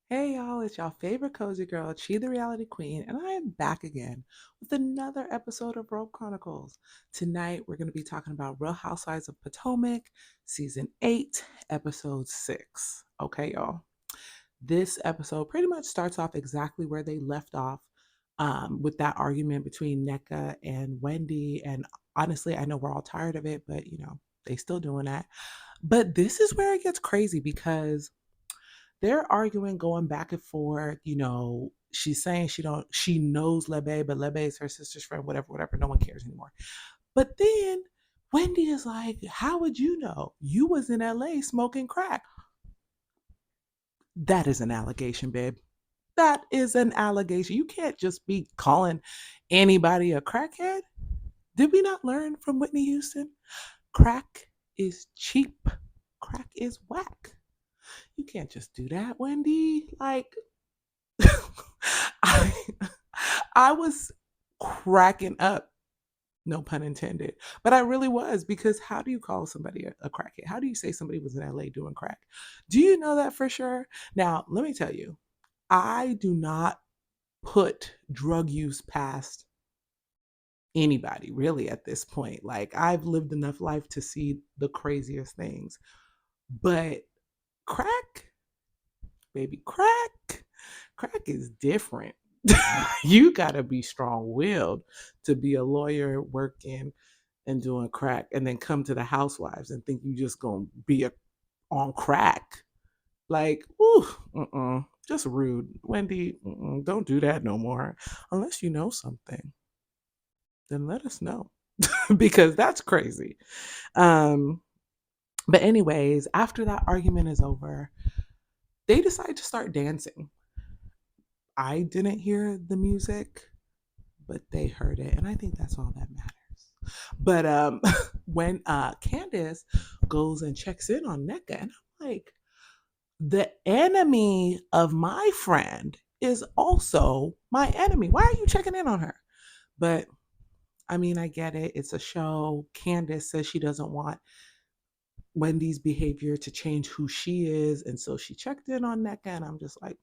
Hey y'all, it's y'all favorite cozy girl, Chi the Reality Queen, and I am back again with another episode of Robe Chronicles. Tonight we're going to be talking about Real Housewives of Potomac, Season 8, Episode 6. Okay, y'all. This episode pretty much starts off exactly where they left off with that argument between NECA and Wendy. And honestly, I know we're all tired of it, but they still doing that. But this is where it gets crazy because they're arguing, going back and forth. She's saying she knows Lebe, but Lebe is her sister's friend, whatever, whatever. No one cares anymore. But then Wendy is like, how would you know? You was in LA smoking crack. That is an allegation, babe. That is an allegation. You can't just be calling anybody a crackhead. Did we not learn from Whitney Houston? Crack is cheap. Crack is whack. You can't just do that, Wendy. Like, I, I was cracking up, no pun intended. But I really was, because how do you call somebody a crackhead? How do you say somebody was in LA doing crack? Do you know that for sure? Now, let me tell you, I do not put drug use past anybody really at this point. Like, I've lived enough life to see the craziest things. But crack, baby, crack is different. You gotta be strong-willed to be a lawyer working and doing crack, and then come to the Housewives and think you just gonna be on crack. Like, ooh, just rude, Wendy. Don't do that no more, unless you know something. Then let us know, because that's crazy. Um, but anyways, after that argument is over, they decide to start dancing. I didn't hear the music, but they heard it, and I think that's all that matters. But when Candace goes and checks in on NECA, and I'm like, the enemy of my friend is also my enemy. Why are you checking in on her? But I mean, I get it. It's a show. Candace says she doesn't want Wendy's behavior to change who she is, and so she checked in on NECA, and I'm just like,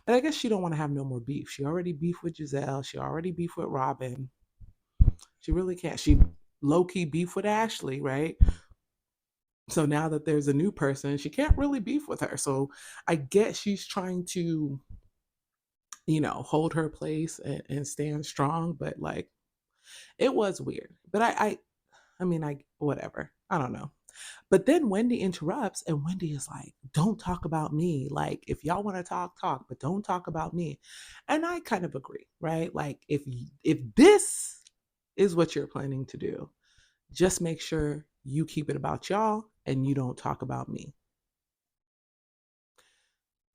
but I guess she don't want to have no more beef. She already beef with Giselle. She already beef with Robin. She really can't. She low key beef with Ashley, right? So now that there's a new person, she can't really beef with her. So I guess she's trying to, hold her place and stand strong. But like, it was weird. But I mean, whatever. I don't know. But then Wendy interrupts, and Wendy is like, don't talk about me. Like, if y'all want to talk, talk, but don't talk about me. And I kind of agree, right? Like, if this is what you're planning to do, just make sure you keep it about y'all and you don't talk about me.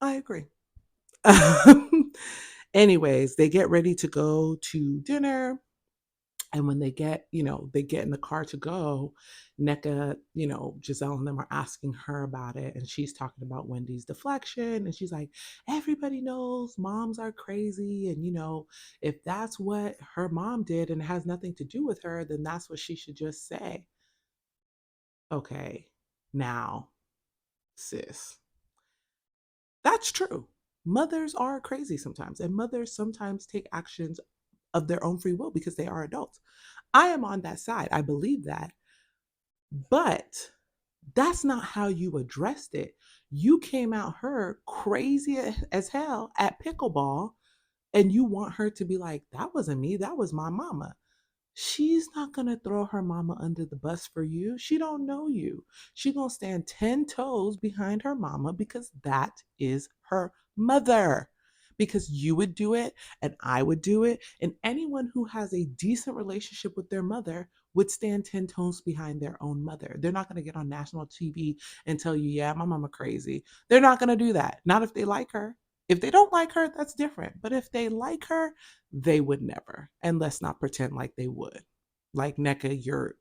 I agree. Anyways, they get ready to go to dinner. And when they get in the car to go, NECA, Giselle and them are asking her about it. And she's talking about Wendy's deflection. And she's like, everybody knows moms are crazy. And, if that's what her mom did and it has nothing to do with her, then that's what she should just say. Okay, now, sis, that's true. Mothers are crazy sometimes, and mothers sometimes take actions of their own free will because they are adults. I am on that side. I believe that. But that's not how you addressed it. You came out her crazy as hell at pickleball, and you want her to be like, that wasn't me, that was my mama. She's not gonna throw her mama under the bus for you. She don't know you. She gonna stand 10 toes behind her mama because that is her mother. Because you would do it, and I would do it, and anyone who has a decent relationship with their mother would stand 10 toes behind their own mother. They're not gonna get on national TV and tell you, yeah, my mama crazy. They're not gonna do that. Not if they like her. If they don't like her, that's different. But if they like her, they would never. And let's not pretend like they would. Like, NECA,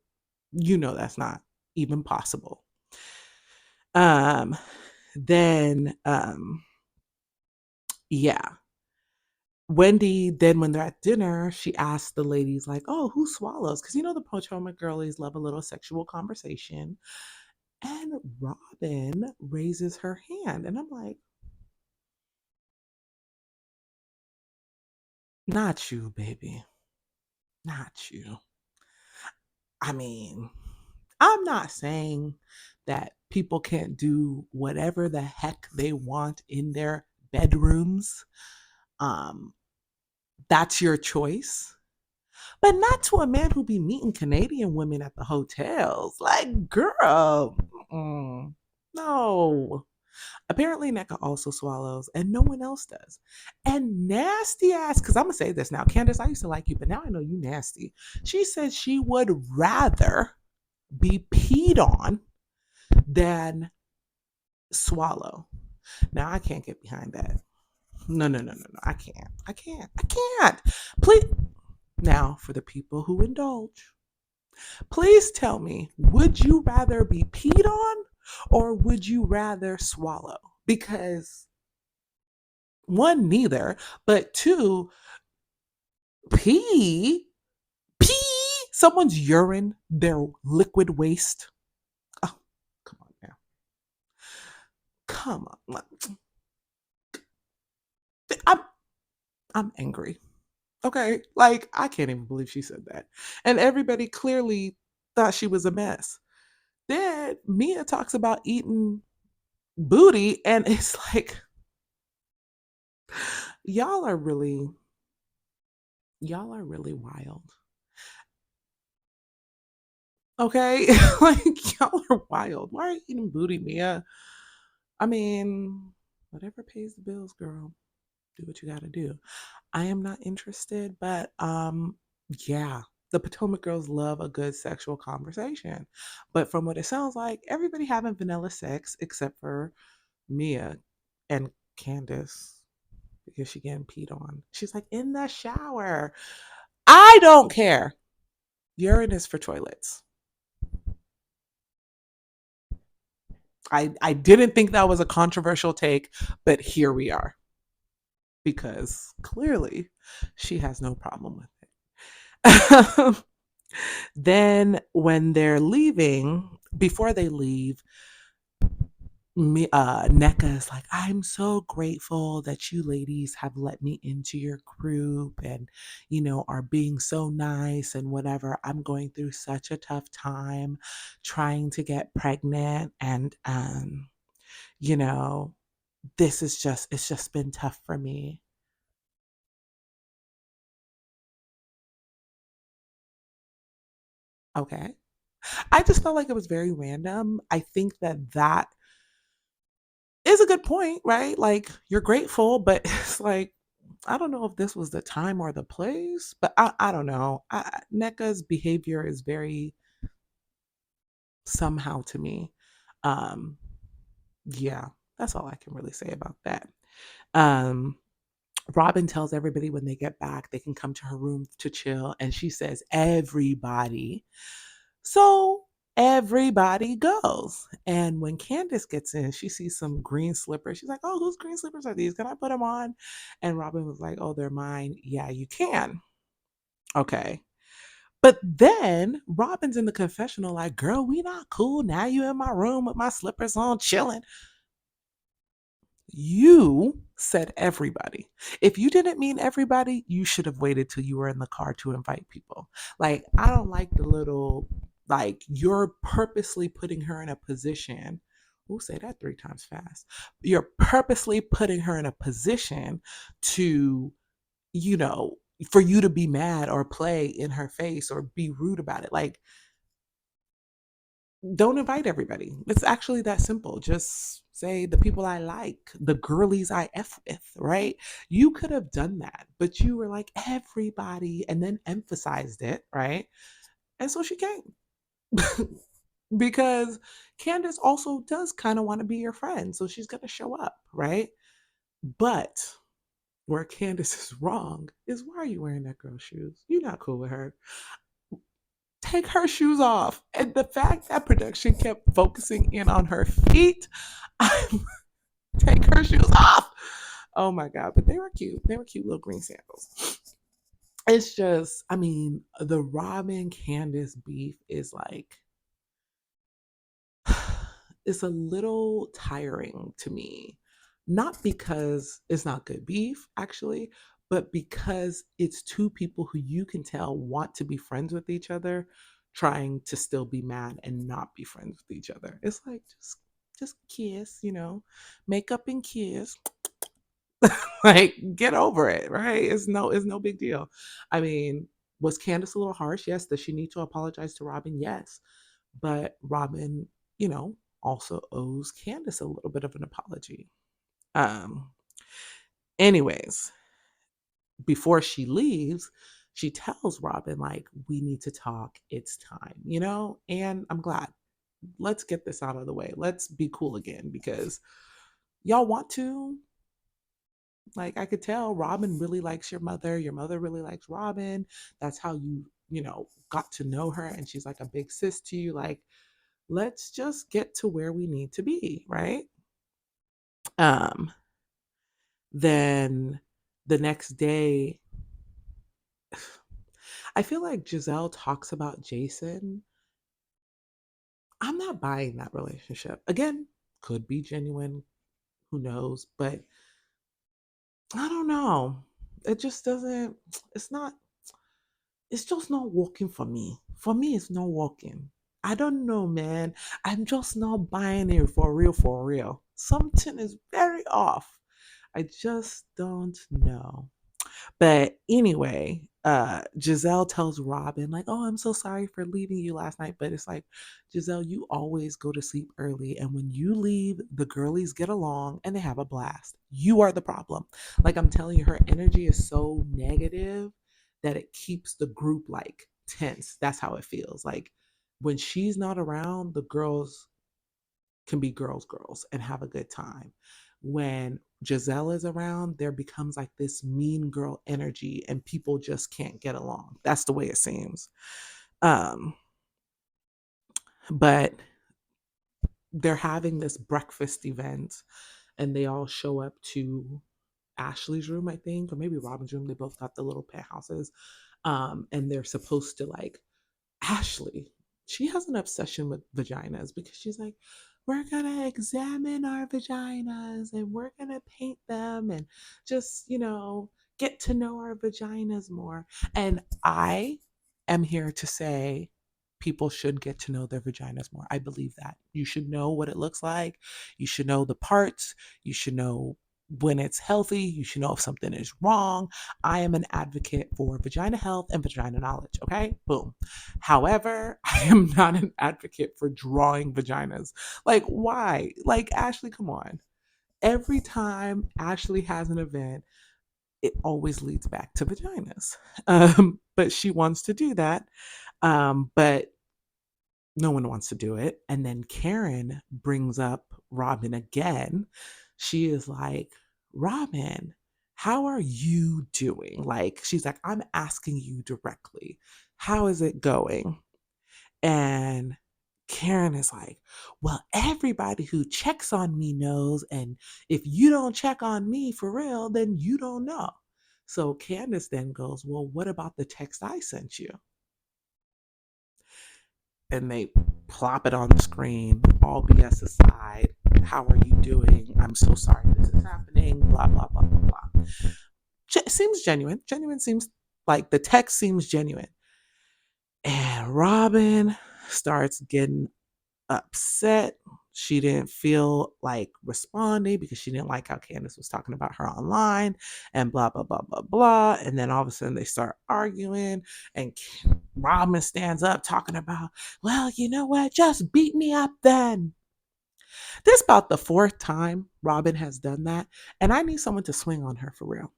that's not even possible. Um, then yeah. Wendy, then when they're at dinner, she asks the ladies, like, oh, who swallows? Because the Potomac girlies love a little sexual conversation. And Robin raises her hand. And I'm like, Not you, baby. Not you. I mean, I'm not saying that people can't do whatever the heck they want in their bedrooms. Um, that's your choice. But not to a man who be meeting Canadian women at the hotels. Like, girl, no. Apparently, Nneka also swallows, and no one else does. And nasty ass, because I'm gonna say this now, Candace, I used to like you, but now I know you nasty. She said she would rather be peed on than swallow. Now I can't get behind that. No, no, no, no, no. I can't. I can't. I can't. Please. Now, for the people who indulge, please tell me, would you rather be peed on or would you rather swallow? Because one, neither, but two, pee, someone's urine, their liquid waste. Oh, come on now. Come on. I'm, I'm angry. Okay. Like, I can't even believe she said that. And everybody clearly thought she was a mess. Then Mia talks about eating booty, and it's like, y'all are really, y'all are really wild. Okay. Like, y'all are wild. Why are you eating booty, Mia? I mean, whatever pays the bills, girl. Do what you gotta do. I am not interested, but yeah. The Potomac girls love a good sexual conversation. But from what it sounds like, everybody having vanilla sex except for Mia and Candace because she getting peed on. She's like, in the shower. I don't care. Urine is for toilets. I didn't think that was a controversial take, but here we are because clearly she has no problem with it. Then when they're leaving, before they leave, Nneka is like, I'm so grateful that you ladies have let me into your group and, are being so nice and whatever. I'm going through such a tough time trying to get pregnant. And, you know, it's just been tough for me. Okay. I just felt like it was very random. I think that is a good point, right? Like, you're grateful, but it's like, I don't know if this was the time or the place, but I don't know. NECA's behavior is very somehow to me. Um, yeah, that's all I can really say about that. Um, Robin tells everybody when they get back, they can come to her room to chill. And she says, everybody. So everybody goes. And when Candace gets in, she sees some green slippers. She's like, oh, whose green slippers are these? Can I put them on? And Robin was like, oh, they're mine. Yeah, you can. Okay. But then Robin's in the confessional, like, girl, we not cool. Now you in my room with my slippers on, chilling. You said everybody. If you didn't mean everybody, you should have waited till you were in the car to invite people. Like, I don't like the little, like, you're purposely putting her in a position. We'll say that three times fast. You're purposely putting her in a position to, you know, for you to be mad or play in her face or be rude about it. Like, don't invite everybody. It's actually that simple. Just say the people I like, the girlies I F with, right? You could have done that, but you were like everybody and then emphasized it, right? And so she came because Candace also does kind of want to be your friend. So she's going to show up, right? But where Candace is wrong is why are you wearing that girl's shoes? You're not cool with her. Take her shoes off. And the fact that production kept focusing in on her feet, I'm take her shoes off. Oh my God. But they were cute. They were cute little green sandals. It's just, I mean, the Robin Candace beef is like, it's a little tiring to me. Not because it's not good beef, actually, but because it's two people who you can tell want to be friends with each other, trying to still be mad and not be friends with each other. It's like just kiss, make up and kiss. Like, get over it, right? It's no big deal. I mean, was Candace a little harsh? Yes. Does she need to apologize to Robin? Yes. But Robin, you know, also owes Candace a little bit of an apology. Um, anyways, before she leaves, she tells Robin, like, we need to talk. It's time, And I'm glad. Let's get this out of the way. Let's be cool again because y'all want to. Like, I could tell Robin really likes your mother. Your mother really likes Robin. That's how got to know her. And she's like a big sis to you. Like, let's just get to where we need to be, right? Um, then the next day, I feel like Giselle talks about Jason. I'm not buying that relationship. Again, could be genuine, who knows, but I don't know. It just doesn't, it's not, it's just not working for me. For me, it's not working. I don't know, man. I'm just not buying it for real, for real. Something is very off. I just don't know. But anyway, Giselle tells Robin, like, oh, I'm so sorry for leaving you last night. But it's like, Giselle, you always go to sleep early. And when you leave, the girlies get along and they have a blast. You are the problem. Like, I'm telling you, her energy is so negative that it keeps the group like tense. That's how it feels. Like, when she's not around, the girls can be girls and have a good time. When Giselle is around, there becomes like this mean girl energy and people just can't get along. That's the way it seems. Um, but they're having this breakfast event and they all show up to Ashley's room, I think, or maybe Robin's room. They both got the little penthouses. And they're supposed to like Ashley, she has an obsession with vaginas because she's like, we're gonna examine our vaginas and we're gonna paint them and just, get to know our vaginas more. And I am here to say people should get to know their vaginas more. I believe that. You should know what it looks like. You should know the parts. You should know when it's healthy. You should know if something is wrong. I am an advocate for vagina health and vagina knowledge. Okay, boom. However, I am not an advocate for drawing vaginas. Like, why? Like, Ashley, come on. Every time Ashley has an event, it always leads back to vaginas. But she wants to do that. But no one wants to do it. And then Karen brings up Robin again. She is like, Robin, how are you doing? Like, she's like, I'm asking you directly, how is it going? And Karen is like, well, everybody who checks on me knows. And if you don't check on me for real, then you don't know. So Candace then goes, well, what about the text I sent you? And they plop it on the screen, all BS aside. How are you doing? I'm so sorry this is happening. Blah, blah, blah, blah, blah. Seems genuine. Genuine seems like the text seems genuine. And Robin starts getting upset. She didn't feel like responding because she didn't like how Candace was talking about her online and blah, blah, blah, blah, blah. And then all of a sudden they start arguing and Robin stands up talking about, well, you know what? Just beat me up then. This is about the fourth time Robin has done that. And I need someone to swing on her for real.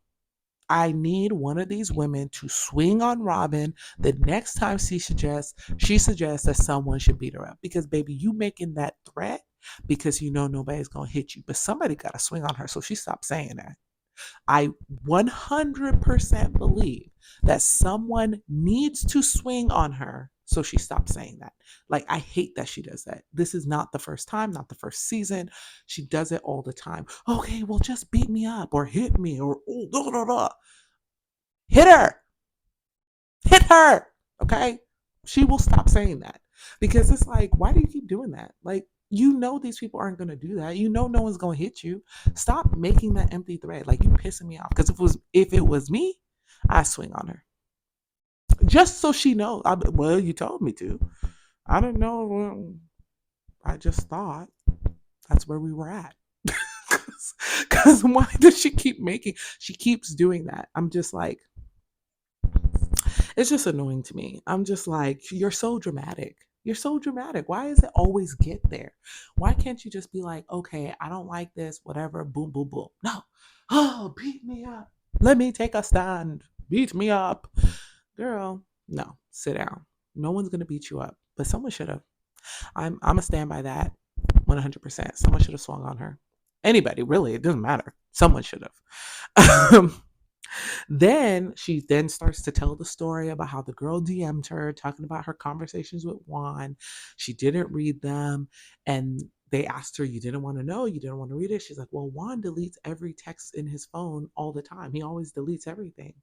I need one of these women to swing on Robin the next time she suggests that someone should beat her up. Because baby, you making that threat because you know nobody's gonna hit you. But somebody gotta swing on her so she stops saying that. I 100% believe that someone needs to swing on her so she stops saying that. Like, I hate that she does that. This is not the first time, not the first season. She does it all the time. Okay, well, just beat me up or hit me or oh, blah, blah, blah. Hit her. Hit her. Okay? She will stop saying that because it's like, why do you keep doing that? Like, You know these people aren't gonna do that. You know no one's gonna hit you. Stop making that empty thread. Like you pissing me off. Because if it was me, I swing on her just so she knows. Well, you told me to. I don't know. Well, I just thought that's where we were at. Because why does she keep making? She keeps doing that. I'm just like, it's just annoying to me. I'm just like, you're so dramatic. You're so dramatic. Why does it always get there? Why can't you just be like, okay, I don't like this, whatever, boom, boom, boom. No. Oh, beat me up. Let me take a stand. Beat me up. Girl, no, sit down. No one's gonna beat you up. But someone should have. I'm gonna stand by that 100%. Someone should have swung on her. Anybody, really, it doesn't matter. Someone should have. Then she then starts to tell the story about how the girl DM'd her, talking about her conversations with Juan. She didn't read them. And they asked her, you didn't want to know, you didn't want to read it. She's like, well, Juan deletes every text in his phone all the time. He always deletes everything.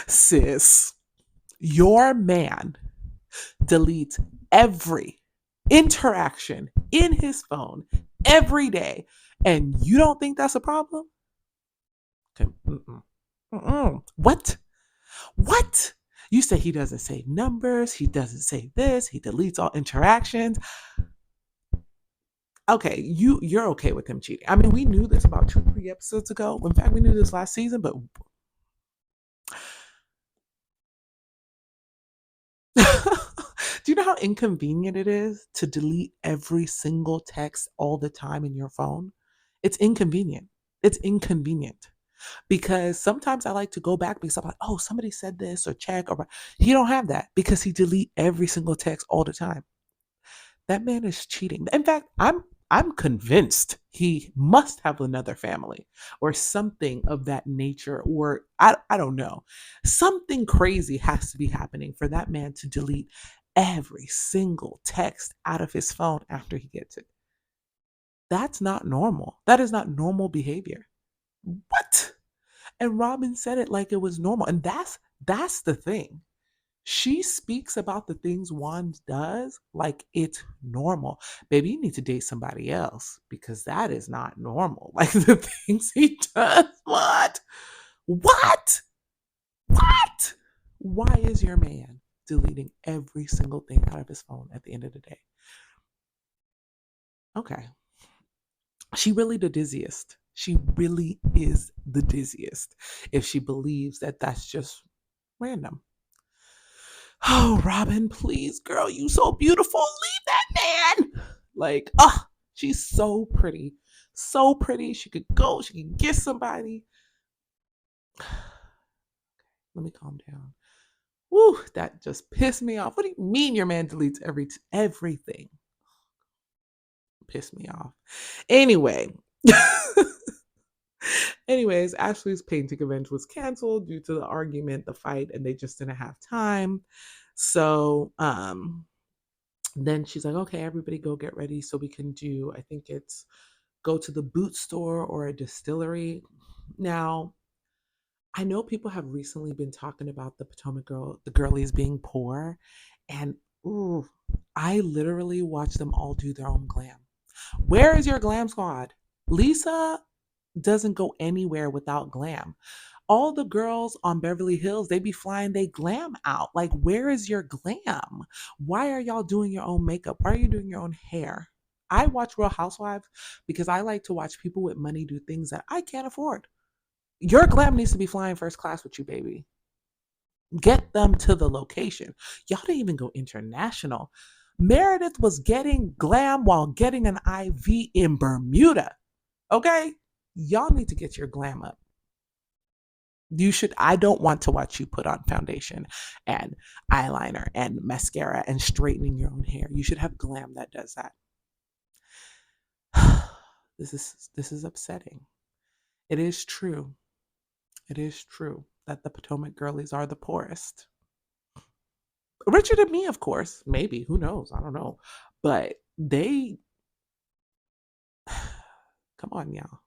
Sis, your man deletes every interaction in his phone every day. And you don't think that's a problem? Okay. Mm-mm. Mm-mm. What? What? You say he doesn't save numbers, he doesn't save this, he deletes all interactions. Okay, you're okay with him cheating. I mean, we knew this about 2, 3 episodes ago. In fact, we knew this last season, but do you know how inconvenient it is to delete every single text all the time in your phone? It's inconvenient. It's inconvenient because sometimes I like to go back because I'm like, oh, somebody said this or check or he don't have that because he delete every single text all the time. That man is cheating. In fact, I'm convinced he must have another family or something of that nature, or I don't know. Something crazy has to be happening for that man to delete every single text out of his phone after he gets it. That's not normal. That is not normal behavior. What? And Robin said it like it was normal. And that's the thing. She speaks about the things Juan does like it's normal. Baby, you need to date somebody else because that is not normal. Like the things he does. What? What? What? Why is your man deleting every single thing out of his phone at the end of the day? Okay. She really the dizziest. She really is the dizziest if she believes that that's just random. Oh, Robin, please, girl, you so beautiful. Leave that man. Like, she's so pretty. So pretty. She could go, she could get somebody. Let me calm down. Woo, that just pissed me off. What do you mean your man deletes everything? Pissed me off. Anyway. Anyways, Ashley's painting event was canceled due to the argument, the fight, and they just didn't have time. So, then she's like, okay, everybody go get ready so we can do, I think it's go to the boot store or a distillery. Now, I know people have recently been talking about the girlies being poor. And ooh, I literally watch them all do their own glam. Where is your glam squad? Lisa doesn't go anywhere without glam. All the girls on Beverly Hills, they be flying they glam out. Like, where is your glam? Why are y'all doing your own makeup? Why are you doing your own hair? I watch Real Housewives because I like to watch people with money do things that I can't afford. Your glam needs to be flying first class with you, baby. Get them to the location. Y'all didn't even go international. Meredith was getting glam while getting an IV in Bermuda. Okay? Y'all need to get your glam up. I don't want to watch you put on foundation and eyeliner and mascara and straightening your own hair. You should have glam that does that. This is upsetting. It is true. It is true that the Potomac girlies are the poorest. Richer than me, of course. Maybe. Who knows? I don't know. But they come on, y'all.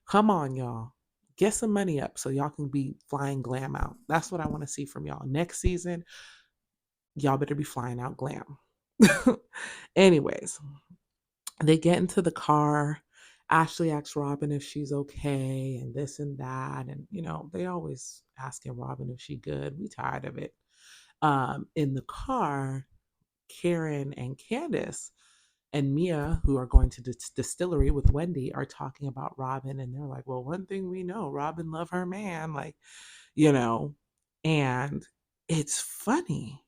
Come on, y'all. Get some money up so y'all can be flying glam out. That's what I want to see from y'all. Next season, y'all better be flying out glam. Anyways, they get into the car. Ashley asks Robin if she's okay and this and that. And, they always asking Robin if she good. We tired of it. In the car, Karen and Candace and Mia, who are going to the distillery with Wendy, are talking about Robin. And they're like, well, one thing we know, Robin love her man. Like, you know, and it's funny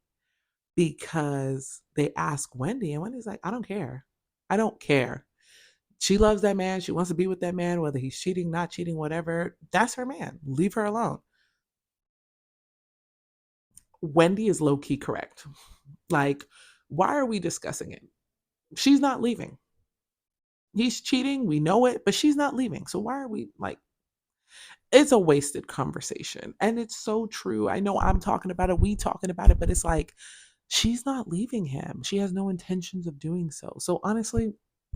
because they ask Wendy, and Wendy's like, I don't care. I don't care. She loves that man. She wants to be with that man, whether he's cheating, not cheating, whatever. That's her man. Leave her alone. Wendy is low key correct. Like, why are we discussing it? She's not leaving. He's cheating. We know it, but she's not leaving. So why are we like, it's a wasted conversation. And it's so true. I know I'm talking about it, we talking about it, but it's like, she's not leaving him. She has no intentions of doing so. So honestly,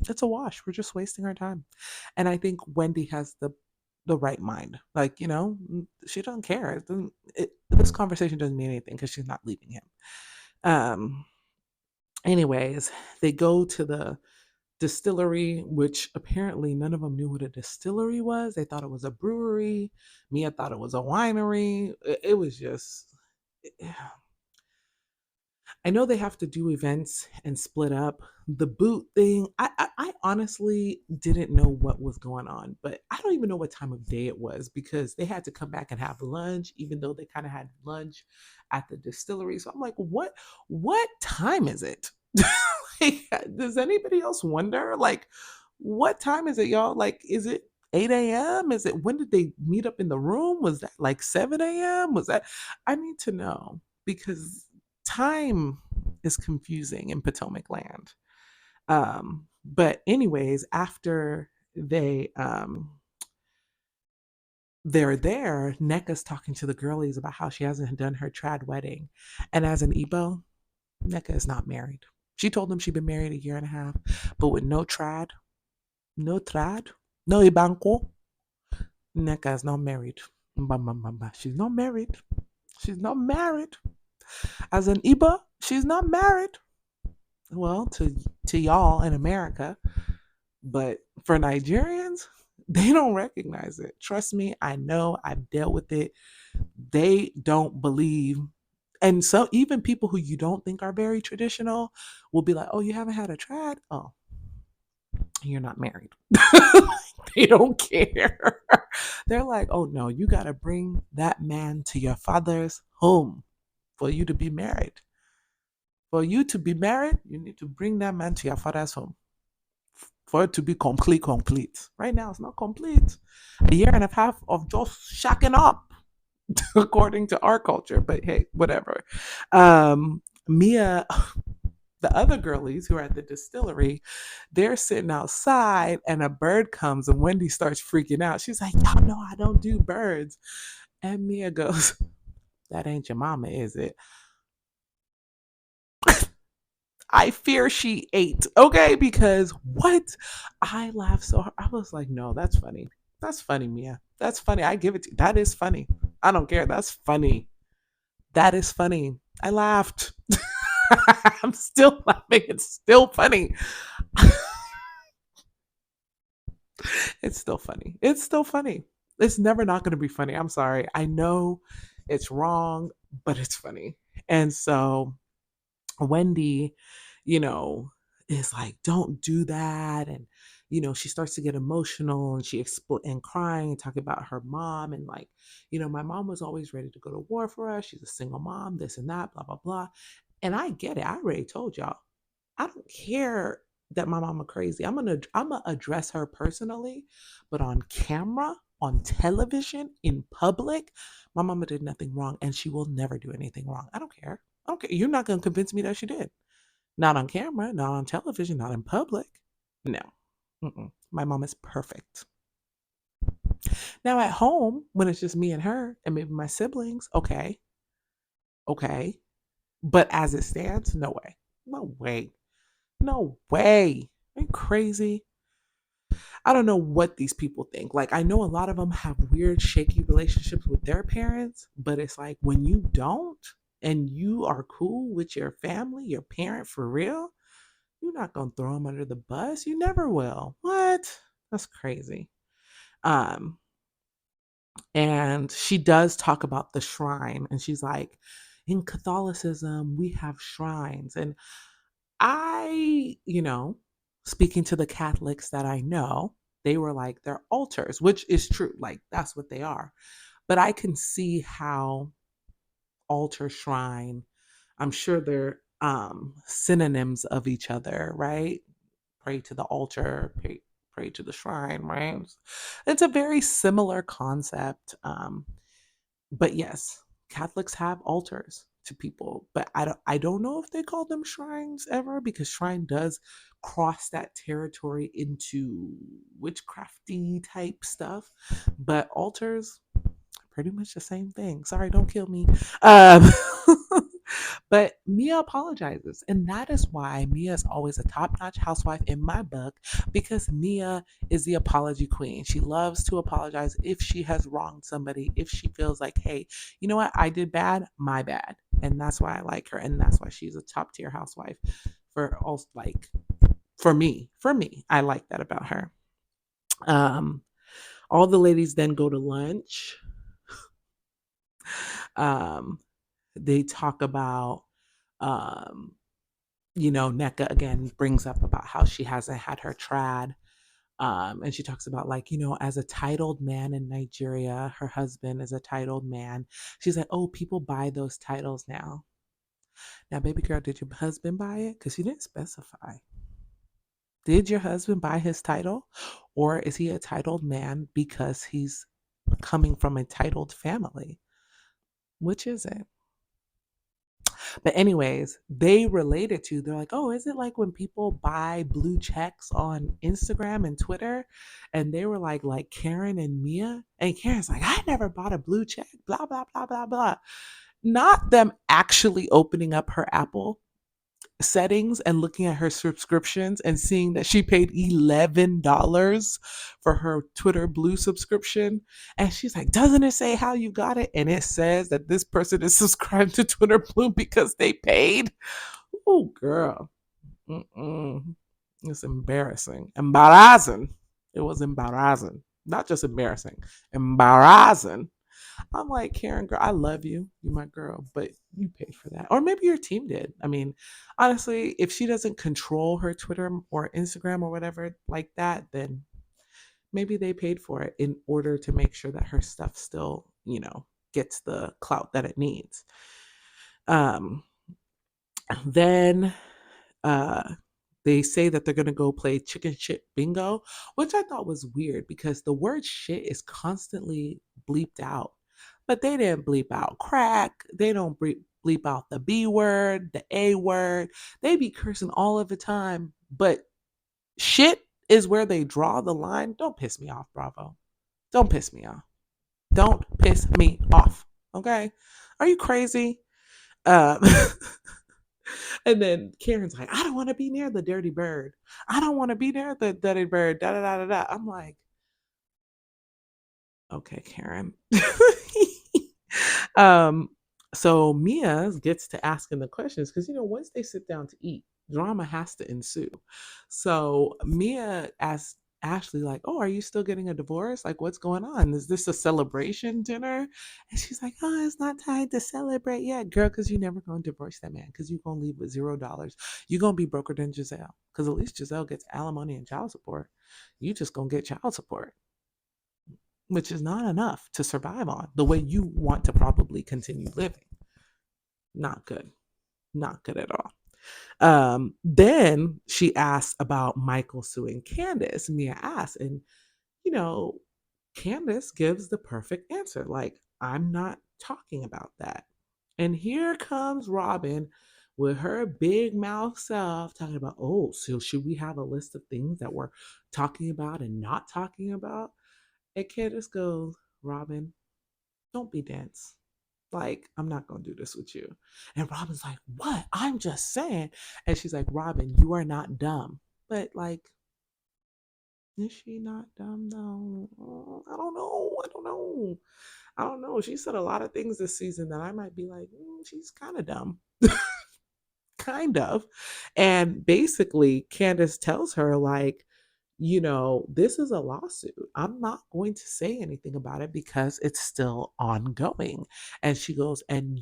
it's a wash. We're just wasting our time. And I think Wendy has the right mind. Like, she doesn't care. This conversation doesn't mean anything because she's not leaving him. Um, anyways, they go to the distillery, which apparently none of them knew what a distillery was. They thought it was a brewery. Mia thought it was a winery. It was just. I know they have to do events and split up. The boot thing, I honestly didn't know what was going on, but I don't even know what time of day it was because they had to come back and have lunch, even though they kind of had lunch at the distillery. So I'm like, what time is it? Like, does anybody else wonder? Like, what time is it, y'all? Like, is it 8 a.m.? Is it, when did they meet up in the room? Was that like 7 a.m.? Was that, I need to know because time is confusing in Potomac land. But anyways, after they're there, Nneka's talking to the girlies about how she hasn't done her trad wedding. And as an Igbo, Nneka is not married. She told them she'd been married a year and a half, but with no trad, no ibanko, Nneka is not married. She's not married. She's not married. As an Iba, she's not married. Well, to y'all in America, but for Nigerians, they don't recognize it. Trust me, I know. I've dealt with it. They don't believe. And so even people who you don't think are very traditional will be like, "Oh, you haven't had a trad? Oh, you're not married." They don't care. They're like, "Oh no, you got to bring that man to your father's home for you to be married. For you to be married, you need to bring that man to your father's home for it to be complete. Right now, it's not complete. A year and a half of just shacking up, according to our culture. But hey, whatever. Mia, the other girlies who are at the distillery, they're sitting outside and a bird comes and Wendy starts freaking out. She's like, y'all know I don't do birds. And Mia goes, that ain't your mama, is it? I fear she ate. Okay, because what? I laughed so hard. I was like, no, that's funny. That's funny, Mia. That's funny. I give it to you. That is funny. I don't care. That's funny. That is funny. I laughed. I'm still laughing. It's still funny. It's still funny. It's still funny. It's never not going to be funny. I'm sorry. I know it's wrong, but it's funny. And so Wendy, you know, is like, don't do that. And, she starts to get emotional and and crying and talking about her mom. And like, my mom was always ready to go to war for us. She's a single mom, this and that, blah, blah, blah. And I get it. I already told y'all. I don't care that my mama crazy. I'm gonna address her personally, but on camera, on television, in public, my mama did nothing wrong and she will never do anything wrong. I don't care. I don't care. You're not gonna convince me that she did. Not on camera, not on television, not in public. No. My mom is perfect. Now at home, when it's just me and her and maybe my siblings, okay. Okay. But as it stands, no way. No way. No way. Are you crazy? I don't know what these people think. Like, I know a lot of them have weird, shaky relationships with their parents, but it's like when you don't and you are cool with your family, your parent for real, you're not going to throw them under the bus. You never will. What? That's crazy. Um, and she does talk about the shrine, and she's like, in Catholicism, we have shrines. And speaking to the Catholics that I know, they were like, they're altars, which is true. Like, that's what they are. But I can see how altar, shrine, I'm sure they're synonyms of each other, right? Pray to the altar, pray to the shrine, right? It's a very similar concept. But yes, Catholics have altars to people, but I don't know if they call them shrines ever, because shrine does cross that territory into witchcrafty type stuff. But altars, pretty much the same thing. Sorry, don't kill me. Um, but Mia apologizes, and that is why Mia is always a top-notch housewife in my book, because Mia is the apology queen. She loves to apologize if she has wronged somebody, if she feels like, hey, you know what, I did bad, my bad, and that's why I like her, and that's why she's a top-tier housewife for all, like, for me, I like that about her. Um, all the ladies then go to lunch. Um, they talk about, um, Nneka again brings up about how she hasn't had her trad. And she talks about, like, as a titled man in Nigeria, her husband is a titled man. She's like, oh, people buy those titles now. Now, baby girl, did your husband buy it? Because she didn't specify. Did your husband buy his title? Or is he a titled man because he's coming from a titled family? Which is it? But anyways, they related to, they're like, oh, is it like when people buy blue checks on Instagram and Twitter? And they were like Karen and Mia. And Karen's like, I never bought a blue check, blah, blah, blah, blah, blah. Not them actually opening up her Apple settings and looking at her subscriptions and seeing that she paid $11 for her Twitter Blue subscription. And she's like, doesn't it say how you got it? And it says that this person is subscribed to Twitter Blue because they paid. Oh, girl. Mm-mm. It's embarrassing. Embarrassing. It was embarrassing. Not just embarrassing, embarrassing. I'm like, Karen, girl, I love you. You're my girl, but you paid for that. Or maybe your team did. I mean, honestly, if she doesn't control her Twitter or Instagram or whatever like that, then maybe they paid for it in order to make sure that her stuff still, gets the clout that it needs. Um, then uh they say that they're going to go play chicken shit bingo, which I thought was weird because the word shit is constantly bleeped out. But they didn't bleep out crack. They don't bleep out the B word, the A word. They be cursing all of the time. But shit is where they draw the line. Don't piss me off, Bravo. Don't piss me off. Don't piss me off. Okay? Are you crazy? Um, And then Karen's like, I don't want to be near the dirty bird. I don't want to be near the dirty bird. Da da da da da. I'm like, okay, Karen. um, so Mia gets to asking the questions because once they sit down to eat, drama has to ensue. So Mia asks Ashley, like, oh, are you still getting a divorce? Like, what's going on? Is this a celebration dinner? And she's like, oh, it's not time to celebrate yet, girl, because you're never going to divorce that man because you're going to leave with $0. You're going to be broker than Giselle because at least Giselle gets alimony and child support. You just going to get child support, which is not enough to survive on the way you want to probably continue living. Not good. Not good at all. Then she asks about Michael suing Candace. Mia asks, and you know, Candace gives the perfect answer. Like, I'm not talking about that. And here comes Robin with her big mouth self talking about, oh, so should we have a list of things that we're talking about and not talking about? And Candace goes, Robin, don't be dense. Like, I'm not going to do this with you. And Robin's like, what? I'm just saying. And she's like, Robin, you are not dumb. But, like, Is she not dumb though? I don't know. I don't know. I don't know. She said a lot of things this season that I might be like, she's kind of dumb. Kind of. And basically, Candace tells her, like, this is a lawsuit. I'm not going to say anything about it because it's still ongoing. And she goes, and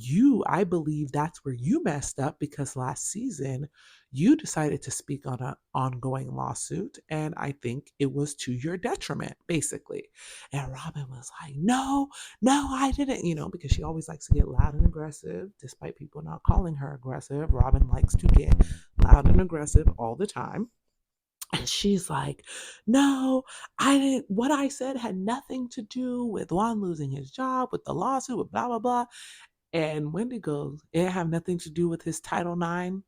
I believe that's where you messed up because last season you decided to speak on an ongoing lawsuit. And I think it was to your detriment, basically. And Robin was like, no, no, I didn't, because she always likes to get loud and aggressive, despite people not calling her aggressive. Robin likes to get loud and aggressive all the time. And she's like, no, I didn't. What I said had nothing to do with Juan losing his job, with the lawsuit, with blah, blah, blah. And Wendy goes, it have nothing to do with his Title IX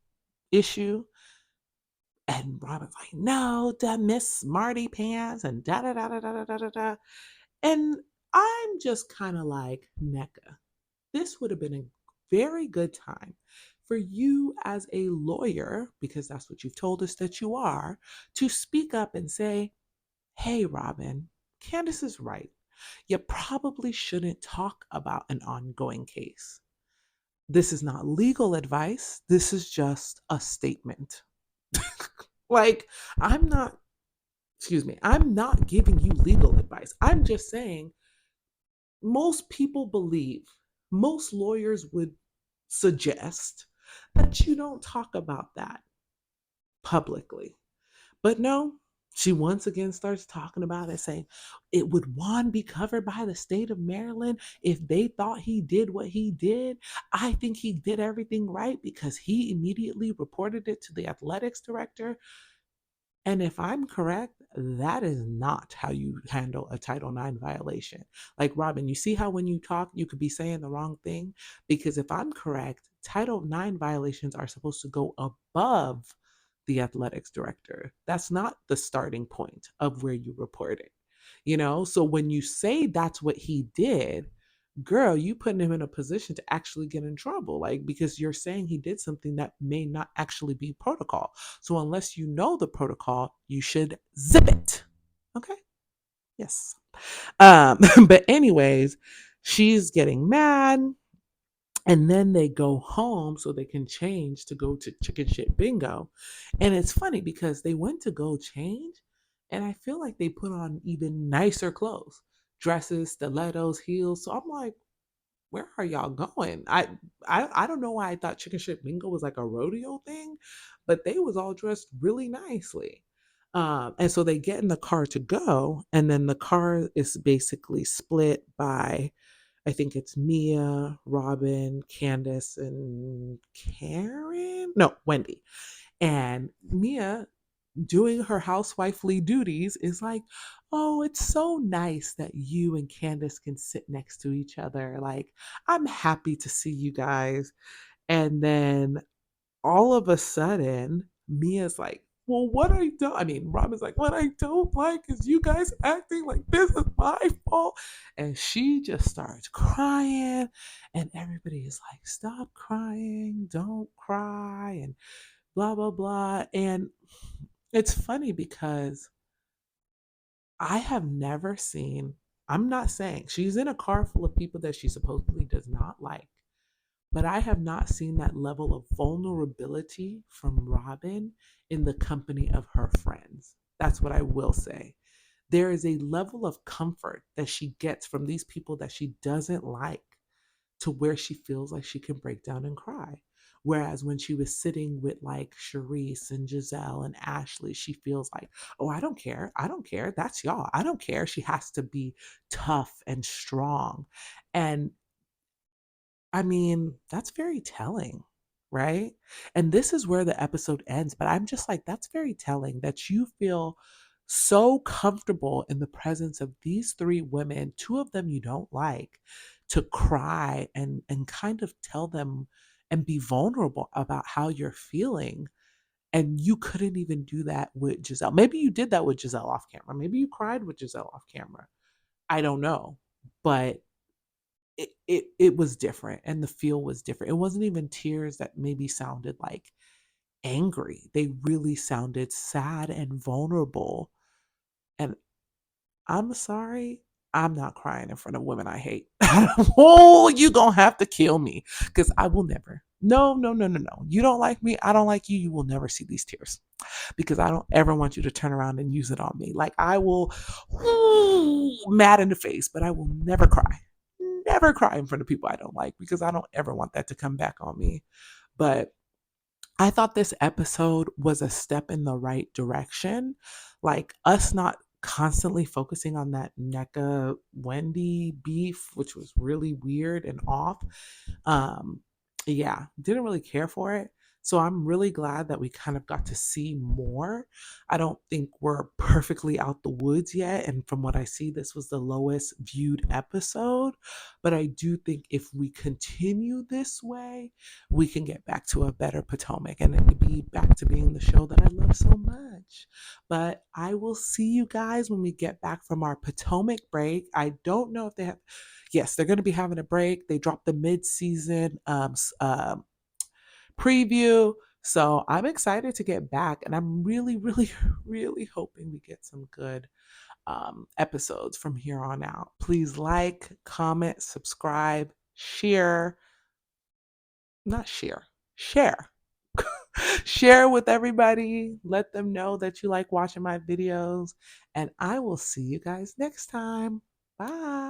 issue. And Robin's like, no, that Miss Smarty Pants and da da da da da da da da. And I'm just kind of like, NECA, this would have been a very good time for you as a lawyer, because that's what you've told us that you are, to speak up and say, hey, Robin, Candace is right. You probably shouldn't talk about an ongoing case. This is not legal advice. This is just a statement. Like, I'm not, excuse me, I'm not giving you legal advice. I'm just saying most people believe, most lawyers would suggest that you don't talk about that publicly. But no, she once again starts talking about it, saying, it would Juan be covered by the state of Maryland if they thought he did what he did? I think he did everything right because he immediately reported it to the athletics director. And if I'm correct, that is not how you handle a Title IX violation. Like, Robin, you see how when you talk, you could be saying the wrong thing? Because if I'm correct, Title IX violations are supposed to go above the athletics director. That's not the starting point of where you report it. So when you say that's what he did, girl, you putting him in a position to actually get in trouble, like, because you're saying he did something that may not actually be protocol. So unless you know the protocol, you should zip it. Okay. Yes. But anyways, she's getting mad. And then they go home so they can change to go to chicken shit bingo. And it's funny because they went to go change, and I feel like they put on even nicer clothes, dresses, stilettos, heels. So I'm like, where are y'all going? I don't know why I thought chicken shit bingo was like a rodeo thing, but they was all dressed really nicely. And so they get in the car to go, and then the car is basically split by, I think it's Mia, Robin, Candace, and Karen. No, Wendy. And Mia, doing her housewifely duties, is like, oh, it's so nice that you and Candace can sit next to each other. Like, I'm happy to see you guys. And then all of a sudden, Mia's like, well, what I don't, I mean, Robin's like, what I don't like is you guys acting like this is my fault. And she just starts crying, and everybody is like, stop crying, don't cry, and blah, blah, blah. And it's funny because I have never seen, I'm not saying she's in a car full of people that she supposedly does not like, but I have not seen that level of vulnerability from Robin in the company of her friends. That's what I will say. There is a level of comfort that she gets from these people that she doesn't like, to where she feels like she can break down and cry. Whereas when she was sitting with like Charisse and Giselle and Ashley, she feels like, oh, I don't care. I don't care. That's y'all. I don't care. She has to be tough and strong. And I mean, that's very telling, right? And this is where the episode ends. But I'm just like, that's very telling that you feel so comfortable in the presence of these three women, two of them you don't like, to cry and kind of tell them and be vulnerable about how you're feeling. And you couldn't even do that with Giselle. Maybe you did that with Giselle off camera. Maybe you cried with Giselle off camera. I don't know. But it was different, and the feel was different. It wasn't even tears that maybe sounded like angry. They really sounded sad and vulnerable. And I'm sorry, I'm not crying in front of women I hate. Oh, you gonna have to kill me because I will never. No, no, no, no, no. You don't like me. I don't like you. You will never see these tears because I don't ever want you to turn around and use it on me. Like I will, mad in the face, but I will never cry. Never cry in front of people I don't like because I don't ever want that to come back on me. But I thought this episode was a step in the right direction. Like us not constantly focusing on that NECA Wendy beef, which was really weird and off. Um, yeah, didn't really care for it. So I'm really glad that we kind of got to see more. I don't think we're perfectly out the woods yet. And from what I see, this was the lowest viewed episode. But I do think if we continue this way, we can get back to a better Potomac and it could be back to being the show that I love so much. But I will see you guys when we get back from our Potomac break. I don't know if they have, yes, they're going to be having a break. They dropped the mid-season preview. So I'm excited to get back, and I'm really, really, really hoping we get some good episodes from here on out. Please like, comment, subscribe, share, not share. Share with everybody. Let them know that you like watching my videos. And I will see you guys next time. Bye.